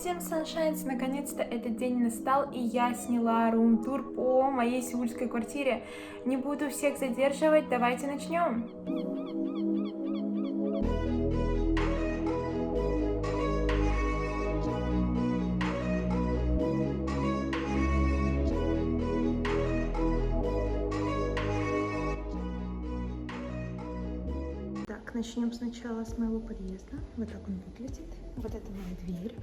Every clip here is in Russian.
всем, Sunshines! Наконец-то этот день настал, и я сняла рум-тур по моей сеульской квартире. Не буду всех задерживать, давайте начнем! Так, начнем сначала с моего подъезда. Вот так он выглядит. Вот это моя дверь.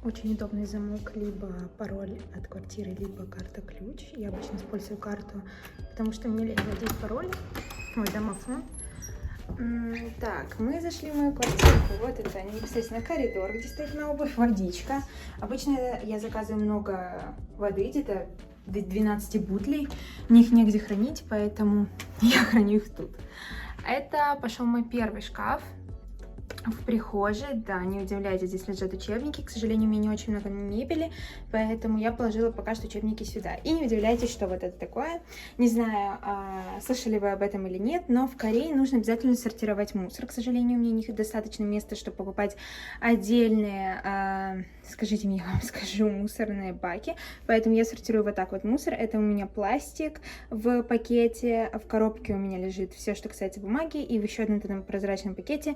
Очень удобный замок, либо пароль от квартиры, либо карта-ключ. Я обычно использую карту, потому что мне лень вводить пароль. Мой домофон. Так, мы зашли в мою квартирку. Вот это непосредственно коридор, где стоит моя обувь, водичка. Обычно я заказываю много воды, где-то до 12 бутлей. Мне их негде хранить, поэтому я храню их тут. Это пошел мой первый шкаф в прихожей. Да, не удивляйтесь, здесь лежат учебники. К сожалению, у меня не очень много мебели, поэтому я положила пока что учебники сюда. И не удивляйтесь, что вот это такое. Не знаю, слышали вы об этом или нет, но в Корее нужно обязательно сортировать мусор. К сожалению, у меня не достаточно места, чтобы покупать отдельные, скажите мне, я вам скажу, мусорные баки. Поэтому я сортирую вот так вот мусор. Это у меня пластик в пакете, в коробке у меня лежит все, что касается бумаги, и в еще одном этом прозрачном пакете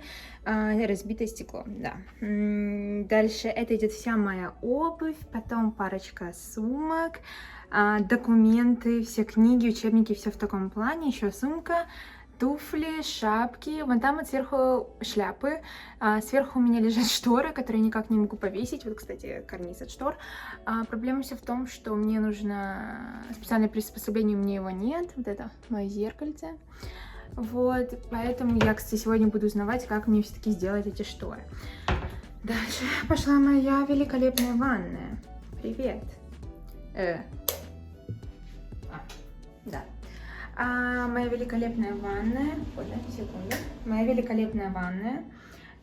разбитое стекло, да. Дальше это идет вся моя обувь, потом парочка сумок, документы, все книги, учебники, все в таком плане, еще сумка, туфли, шапки, вон там вот сверху шляпы, сверху у меня лежат шторы, которые никак не могу повесить, вот, кстати, карниз от штор. Проблема вся в том, что мне нужно специальное приспособление, у меня его нет, вот это мое зеркальце. Вот, поэтому я, кстати, сегодня буду узнавать, как мне все-таки сделать эти шторы. Дальше пошла моя великолепная ванная. Привет. Да. Моя великолепная ванная. Ой, секунду. Моя великолепная ванная.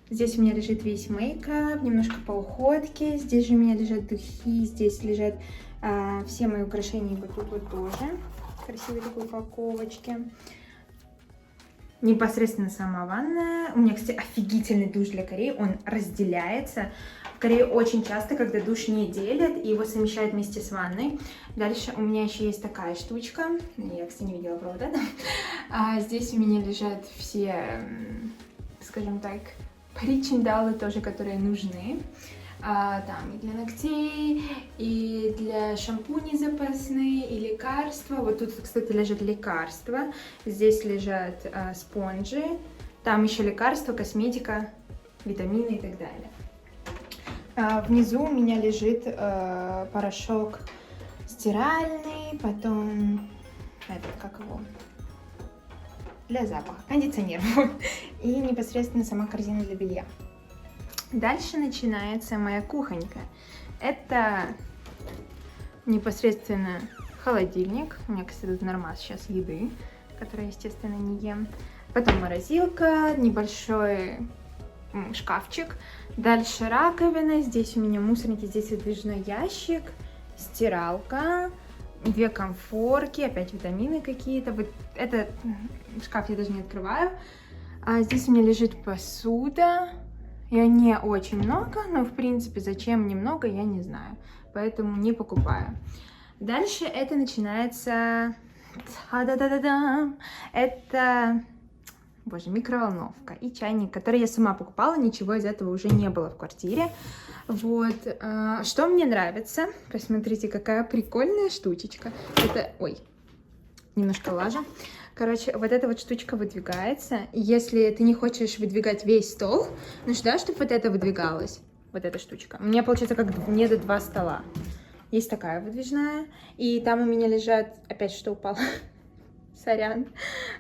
Здесь у меня лежит весь мейкап, немножко по уходке. Здесь же у меня лежат духи, здесь лежат все мои украшения, вот тут вот тоже. Красивые такой упаковочки. Непосредственно сама ванная. У меня, кстати, офигительный душ для Кореи. Он разделяется. В Корее очень часто, когда душ не делят, и его совмещают вместе с ванной. Дальше у меня еще есть такая штучка. Я, кстати, не видела провода. Здесь у меня лежат все, скажем так, причиндалы тоже, которые нужны. Там и для ногтей, и для шампуней запасные, и лекарства. Вот тут, кстати, лежат лекарства. Здесь лежат спонжи. Там еще лекарства, косметика, витамины и так далее. Внизу у меня лежит порошок стиральный, потом этот, как его, для запаха, кондиционер. И непосредственно сама корзина для белья. Дальше начинается моя кухонька. Это непосредственно холодильник. У меня, кстати, тут нормас сейчас еды, которую, естественно, не ем. Потом морозилка, небольшой шкафчик. Дальше раковина. Здесь у меня мусорники, здесь выдвижной ящик, стиралка, 2 комфорки, опять витамины какие-то. Вот этот шкаф я даже не открываю. Здесь у меня лежит посуда. Ее не очень много, но, в принципе, зачем немного, я не знаю. Поэтому не покупаю. Дальше это начинается... Это, боже, микроволновка и чайник, который я сама покупала. Ничего из этого уже не было в квартире. Вот. Что мне нравится? Посмотрите, какая прикольная штучечка. Это... Ой, немножко лажа. Короче, вот эта вот штучка выдвигается. Если ты не хочешь выдвигать весь стол, нужно, чтобы вот это выдвигалось. Вот эта штучка. У меня получается как мне 2 стола. Есть такая выдвижная. И там у меня лежат... Опять что упало? Сорян.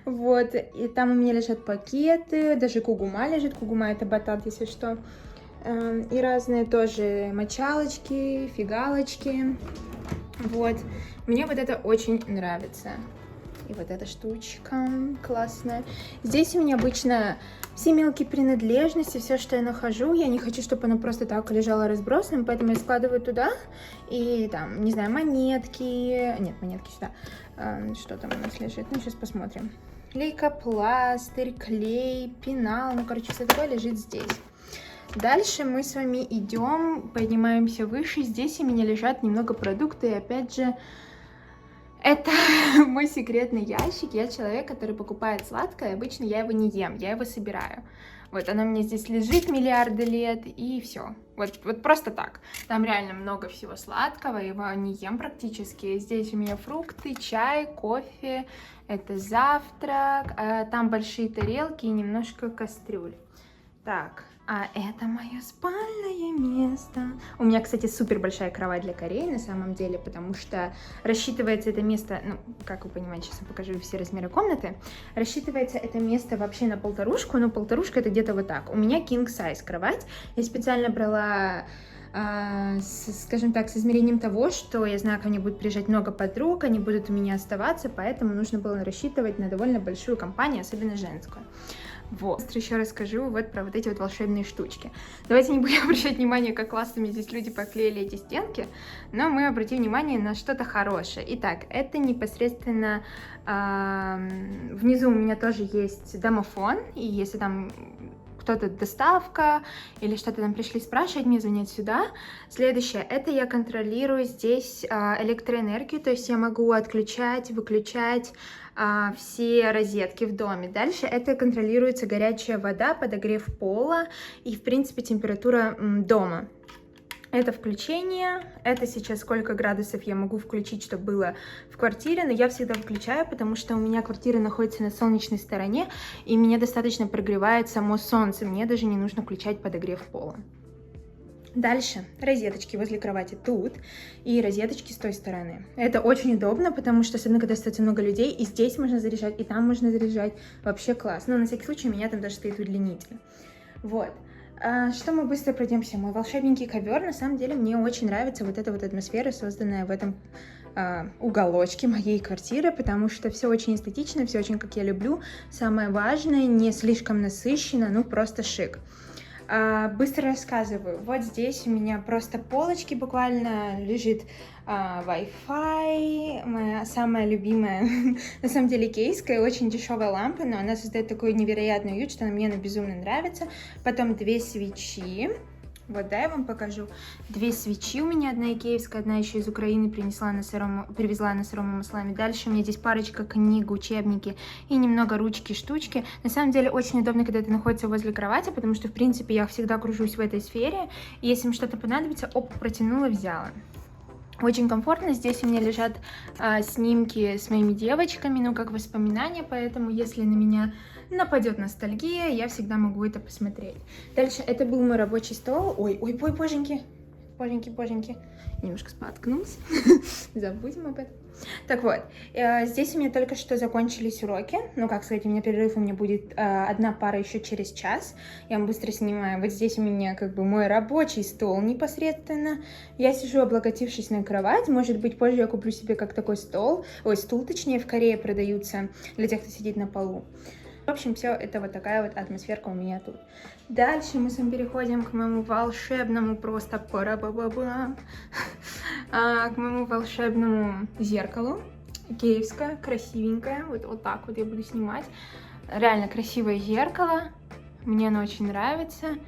Вот. И там у меня лежат пакеты. Даже кугума лежит. Кугума это батат, если что. И разные тоже мочалочки, фигалочки. Вот. Мне вот это очень нравится. И вот эта штучка классная. Здесь у меня обычно все мелкие принадлежности, все, что я нахожу. Я не хочу, чтобы оно просто так лежало разбросанным, поэтому я складываю туда. И там, не знаю, монетки. Нет, монетки сюда. Что там у нас лежит? Ну, сейчас посмотрим. Лейкопластырь, клей, пенал. Ну, короче, все такое лежит здесь. Дальше мы с вами идем, поднимаемся выше. Здесь у меня лежат немного продукты, и опять же, это мой секретный ящик. Я человек, который покупает сладкое, обычно я его не ем, я его собираю. Вот оно у меня здесь лежит миллиарды лет, и все. Вот просто так. Там реально много всего сладкого, его не ем практически. Здесь у меня фрукты, чай, кофе, это завтрак, там большие тарелки и немножко кастрюль. Так, а это мое спальное место. У меня, кстати, супер большая кровать для Кореи на самом деле, потому что рассчитывается это место, ну, как вы понимаете, сейчас я покажу все размеры комнаты. Рассчитывается это место вообще на полторушку, но полторушка это где-то вот так. У меня king size кровать. Я специально брала, скажем так, с измерением того, что я знаю, ко мне будет приезжать много подруг, они будут у меня оставаться, поэтому нужно было рассчитывать на довольно большую компанию, особенно женскую. Вот. Еще расскажу вот про вот эти вот волшебные штучки. Давайте не будем обращать внимание, как классно мне здесь люди поклеили эти стенки, но мы обратим внимание на что-то хорошее. Итак, это непосредственно внизу у меня тоже есть домофон, и если там кто-то доставка или что-то там пришли спрашивать, мне звонят сюда. Следующее, это я контролирую здесь электроэнергию, то есть я могу отключать, выключать все розетки в доме. Дальше это контролируется горячая вода, подогрев пола и, в принципе, температура дома. Это включение, это сейчас сколько градусов я могу включить, чтобы было в квартире, но я всегда выключаю, потому что у меня квартира находится на солнечной стороне, и меня достаточно прогревает само солнце, мне даже не нужно включать подогрев пола. Дальше розеточки возле кровати тут и розеточки с той стороны. Это очень удобно, потому что, особенно когда остается много людей, и здесь можно заряжать, и там можно заряжать. Вообще класс. Но на всякий случай у меня там даже стоит удлинитель. Вот. Что мы быстро пройдемся? Мой волшебненький ковер. На самом деле мне очень нравится вот эта вот атмосфера, созданная в этом уголочке моей квартиры, потому что все очень эстетично, все очень как я люблю. Самое важное, не слишком насыщенно, ну просто шик. Быстро рассказываю. Вот здесь у меня просто полочки буквально лежит Wi-Fi, моя самая любимая, на самом деле, кейская, очень дешевая лампа, но она создает такой невероятный уют, что мне она безумно нравится. Потом 2 свечи. Вот, да, я вам покажу. 2 свечи у меня, одна икеевская, одна еще из Украины привезла на сыром маслами. Дальше у меня здесь парочка книг, учебники и немного ручки, штучки. На самом деле очень удобно, когда это находится возле кровати, потому что, в принципе, я всегда кружусь в этой сфере. И если мне что-то понадобится, оп, протянула, взяла. Очень комфортно. Здесь у меня лежат снимки с моими девочками, ну, как воспоминания, поэтому, если на меня нападет ностальгия, я всегда могу это посмотреть. Дальше, это был мой рабочий стол. Ой, боженьки, боженьки. Немножко споткнулся. Забудем об этом. Так вот, здесь у меня только что закончились уроки. Ну, как сказать, у меня перерыв, у меня будет одна пара еще через час. Я вам быстро снимаю. Вот здесь у меня как бы мой рабочий стол непосредственно. Я сижу, облокотившись на кровать. Может быть, позже я куплю себе как такой стул, точнее, в Корее продаются для тех, кто сидит на полу. В общем, все это вот такая вот атмосферка у меня тут. Дальше мы с вами переходим к моему волшебному просто к моему волшебному зеркалу. Киевское, красивенькое. Вот так вот я буду снимать. Реально красивое зеркало. Мне оно очень нравится.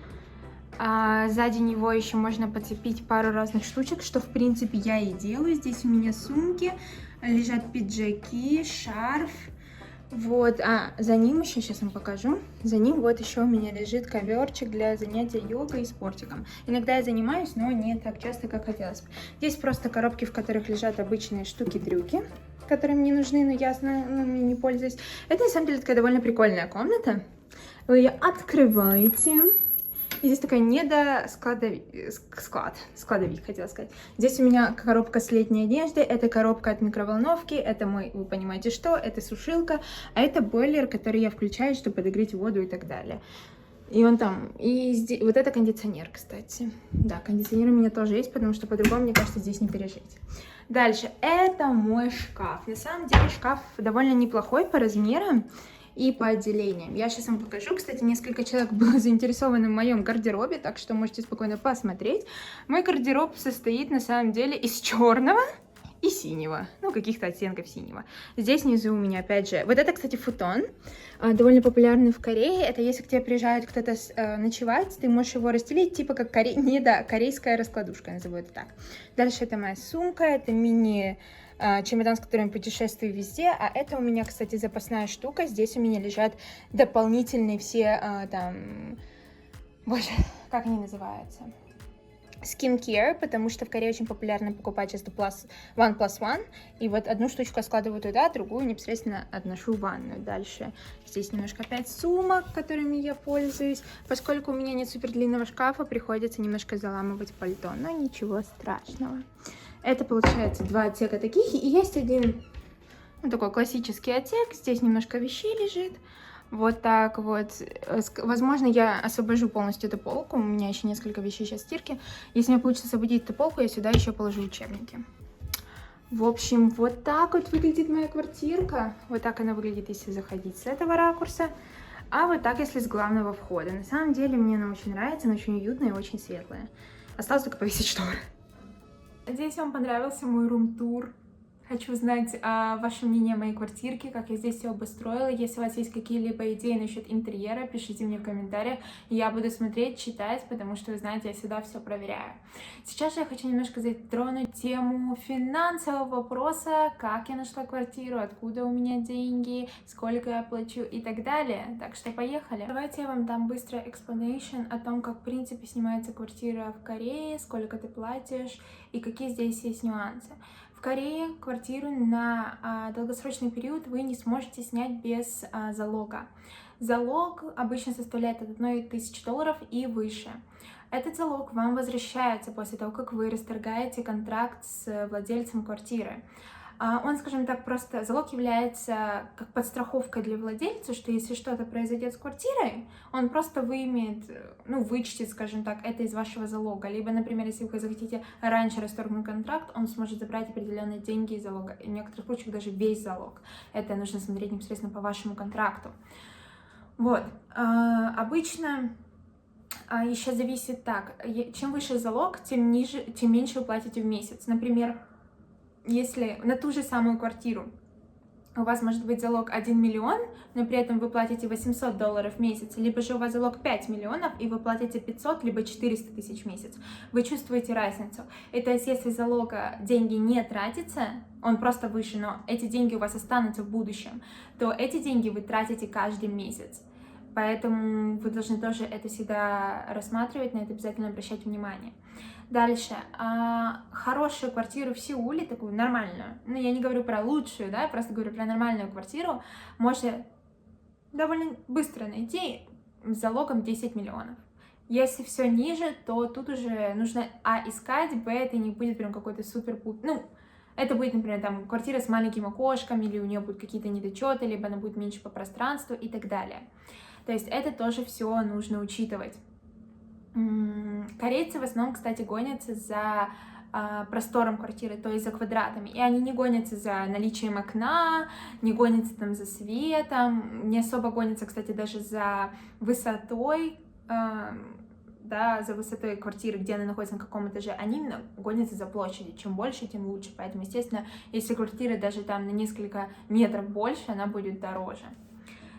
Сзади него еще можно подцепить пару разных штучек, что в принципе я и делаю. Здесь у меня сумки, лежат пиджаки, шарф. Вот, за ним еще, сейчас вам покажу, за ним вот еще у меня лежит коверчик для занятия йогой и спортиком. Иногда я занимаюсь, но не так часто, как хотелось бы. Здесь просто коробки, в которых лежат обычные штуки-дрюки, которые мне нужны, но я не пользуюсь. Это, на самом деле, такая довольно прикольная комната. Вы ее открываете. И здесь такая складовик, хотела сказать. Здесь у меня коробка с летней одеждой, это коробка от микроволновки, это мой, вы понимаете что, это сушилка, а это бойлер, который я включаю, чтобы подогреть воду и так далее. И он там, и здесь, вот это кондиционер, кстати. Да, кондиционер у меня тоже есть, потому что по-другому, мне кажется, здесь не пережить. Дальше, это мой шкаф. На самом деле шкаф довольно неплохой по размерам и по отделениям. Я сейчас вам покажу. Кстати, несколько человек было заинтересованы в моем гардеробе, так что можете спокойно посмотреть. Мой гардероб состоит на самом деле из черного и синего, ну, каких-то оттенков синего. Здесь внизу у меня, опять же, вот это, кстати, футон, довольно популярный в Корее. Это если к тебе приезжает кто-то ночевать, ты можешь его расстелить, типа как корейская раскладушка, я назову это так. Дальше это моя сумка, это чемодан, с которым путешествую везде, а это у меня, кстати, запасная штука. Здесь у меня лежат дополнительные все, боже, как они называются? Skincare, потому что в Корее очень популярно покупать часто one plus one, и вот одну штучку я складываю туда, другую непосредственно отношу в ванную. Дальше здесь немножко опять сумок, которыми я пользуюсь. Поскольку у меня нет супер длинного шкафа, приходится немножко заламывать пальто, но ничего страшного. Это получается 2 отсека таких, и есть один такой классический отсек, здесь немножко вещей лежит. Вот так вот. Возможно, я освобожу полностью эту полку. У меня еще несколько вещей сейчас в стирке. Если мне получится освободить эту полку, я сюда еще положу учебники. В общем, вот так вот выглядит моя квартирка. Вот так она выглядит, если заходить с этого ракурса. А вот так, если с главного входа. На самом деле, мне она очень нравится, она очень уютная и очень светлая. Осталось только повесить шторы. Надеюсь, вам понравился мой рум-тур. Хочу знать ваше мнение о моей квартирке, как я здесь все обустроила. Если у вас есть какие-либо идеи насчет интерьера, пишите мне в комментариях. Я буду смотреть, читать, потому что, вы знаете, я всегда все проверяю. Сейчас же я хочу немножко затронуть тему финансового вопроса, как я нашла квартиру, откуда у меня деньги, сколько я плачу и так далее. Так что поехали. Давайте я вам дам быстро explanation о том, как в принципе снимается квартира в Корее, сколько ты платишь и какие здесь есть нюансы. В Корее квартиру на долгосрочный период вы не сможете снять без залога. Залог обычно составляет от $1000 и выше. Этот залог вам возвращается после того, как вы расторгаете контракт с владельцем квартиры. Он, скажем так, просто залог является как подстраховка для владельца, что если что-то произойдет с квартирой, он просто вычтет, скажем так, это из вашего залога. Либо, например, если вы захотите раньше расторгнуть контракт, он сможет забрать определенные деньги из залога. И в некоторых случаях даже весь залог. Это нужно смотреть непосредственно по вашему контракту. Вот. Обычно еще зависит так. Чем выше залог, тем меньше вы платите в месяц. Например, если на ту же самую квартиру у вас может быть залог 1 миллион, но при этом вы платите $800 в месяц, либо же у вас залог 5 миллионов, и вы платите 500, либо 400 тысяч в месяц, вы чувствуете разницу. И то есть, если залога деньги не тратятся, он просто выше, но эти деньги у вас останутся в будущем, то эти деньги вы тратите каждый месяц. Поэтому вы должны тоже это всегда рассматривать, на это обязательно обращать внимание. Дальше. Хорошую квартиру в Сеуле, такую нормальную, я не говорю про лучшую, да, я просто говорю про нормальную квартиру, можно довольно быстро найти с залогом 10 миллионов. Если все ниже, то тут уже нужно искать, это не будет прям какой-то супер-пупер, это будет, например, там квартира с маленькими окошками, или у нее будут какие-то недочеты, либо она будет меньше по пространству и так далее. То есть это тоже все нужно учитывать. Корейцы в основном, кстати, гонятся за простором квартиры, то есть за квадратами. И они не гонятся за наличием окна, не гонятся там за светом, не особо гонятся, кстати, даже за высотой, за высотой квартиры, где она находится, на каком этаже. Они именно гонятся за площадью. Чем больше, тем лучше. Поэтому, естественно, если квартира даже там на несколько метров больше, она будет дороже.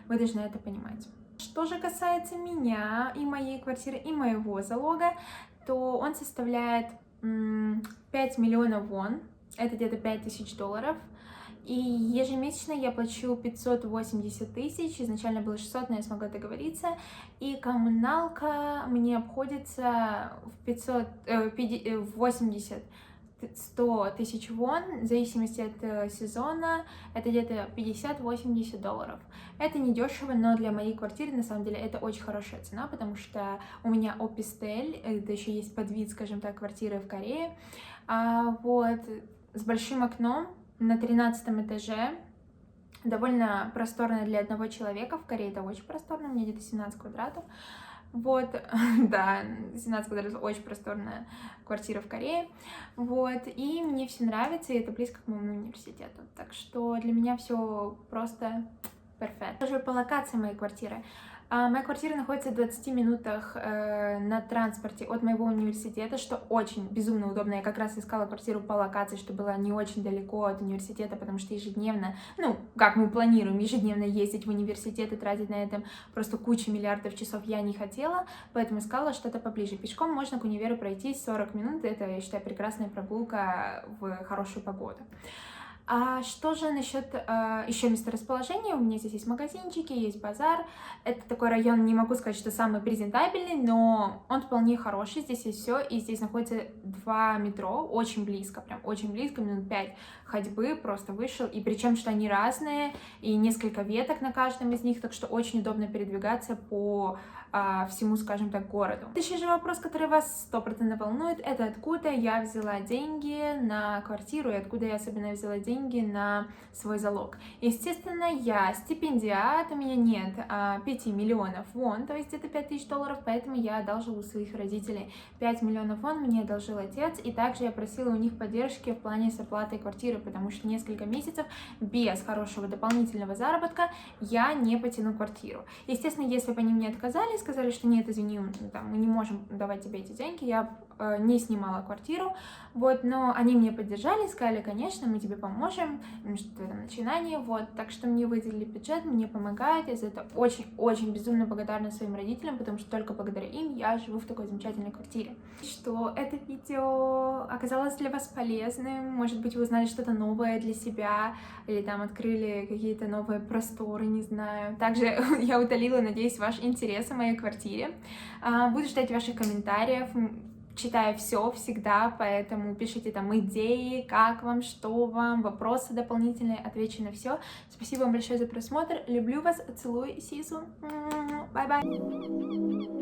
Вы должны это понимать. Что же касается меня и моей квартиры, и моего залога, то он составляет 5 миллионов вон, это где-то $5000, и ежемесячно я плачу 580 тысяч, изначально было 600, но я смогла договориться, и коммуналка мне обходится в 100 тысяч вон, в зависимости от сезона, это где-то $50-80. Это не дешево, но для моей квартиры, на самом деле, это очень хорошая цена, потому что у меня опистель, это еще есть подвид, скажем так, квартиры в Корее, с большим окном на 13 этаже, довольно просторно для одного человека, в Корее это очень просторно, у меня где-то 17 квадратов. Да, 17 квадратов, очень просторная квартира в Корее. И мне все нравится, и это близко к моему университету. Так что для меня все просто перфект. Тоже по локации моей квартиры. Моя квартира находится в 20 минутах на транспорте от моего университета, что очень безумно удобно. Я как раз искала квартиру по локации, что была не очень далеко от университета, потому что ежедневно, ну, как мы планируем, ежедневно ездить в университет и тратить на это просто кучу миллиардов часов я не хотела, поэтому искала что-то поближе. Пешком можно к универу пройти 40 минут, это, я считаю, прекрасная прогулка в хорошую погоду. А что же насчет еще месторасположения? У меня здесь есть магазинчики, есть базар. Это такой район, не могу сказать, что самый презентабельный, но он вполне хороший. Здесь есть все, и здесь находится 2 метро, очень близко, прям очень близко, минут 5 ходьбы, просто вышел. И причем, что они разные, и несколько веток на каждом из них, так что очень удобно передвигаться по всему, скажем так, городу. Следующий же вопрос, который вас 100% волнует, это откуда я взяла деньги на квартиру и откуда я особенно взяла деньги на свой залог. Естественно, я стипендиат, у меня нет 5 миллионов вон, то есть это $5000, поэтому я одалживала у своих родителей 5 миллионов вон, мне одолжил отец, и также я просила у них поддержки в плане с оплатой квартиры, потому что несколько месяцев без хорошего дополнительного заработка я не потяну квартиру. Естественно, если бы они мне отказали, сказали, что нет, извини, там, мы не можем давать тебе эти деньги, я не снимала квартиру, вот, но они меня поддержали, сказали, конечно, мы тебе поможем в этом начинании, вот, так что мне выделили бюджет, мне помогают, я за это очень-очень безумно благодарна своим родителям, потому что только благодаря им я живу в такой замечательной квартире. Что это видео оказалось для вас полезным, может быть, вы узнали что-то новое для себя, или там открыли какие-то новые просторы, не знаю. Также я утолила, надеюсь, ваш интерес в моей квартире. Буду ждать ваших комментариев, читаю все всегда, поэтому пишите там идеи, как вам, что вам, вопросы дополнительные, отвечу на все. Спасибо вам большое за просмотр, люблю вас, целую, see you soon, bye bye.